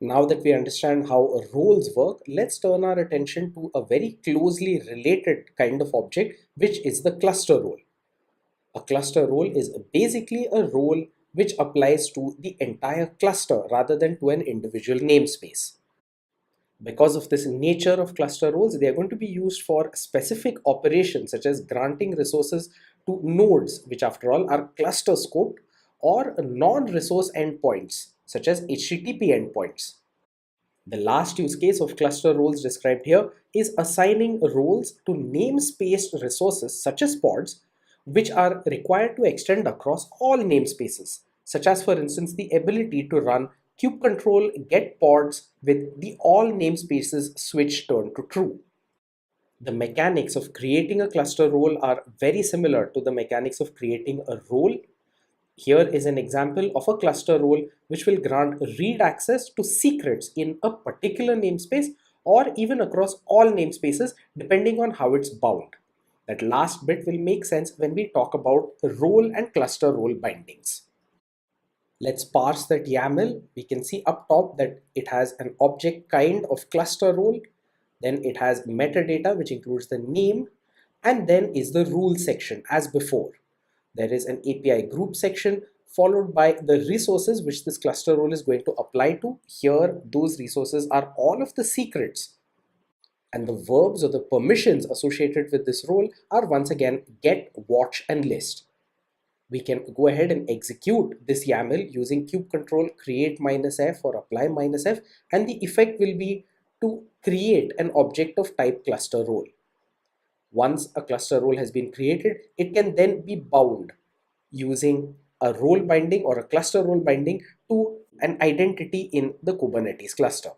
Now that we understand how roles work, let's turn our attention to a very closely related kind of object, which is the cluster role. A cluster role is basically a role which applies to the entire cluster rather than to an individual namespace. Because of this nature of cluster roles, they are going to be used for specific operations such as granting resources to nodes, which after all are cluster scoped, or non-resource endpoints such as HTTP endpoints. The last use case of cluster roles described here is assigning roles to namespaced resources such as pods, which are required to extend across all namespaces, such as for instance the ability to run kubectl get pods with the all namespaces switch turned to true. The mechanics of creating a cluster role are very similar to the mechanics of creating a role. Here is an example of a cluster role which will grant read access to secrets in a particular namespace or even across all namespaces depending on how it's bound. That last bit will make sense when we talk about role and cluster role bindings. Let's parse that YAML. We can see up top that it has an object kind of cluster role. Then it has metadata, which includes the name, and then is the rule section as before. There is an API group section followed by the resources which this cluster role is going to apply to. Here, those resources are all of the secrets. And the verbs or the permissions associated with this role are once again get, watch, and list. We can go ahead and execute this YAML using kubectl create -f or apply -f, and the effect will be to create an object of type cluster role. Once a cluster role has been created, it can then be bound using a role binding or a cluster role binding to an identity in the Kubernetes cluster.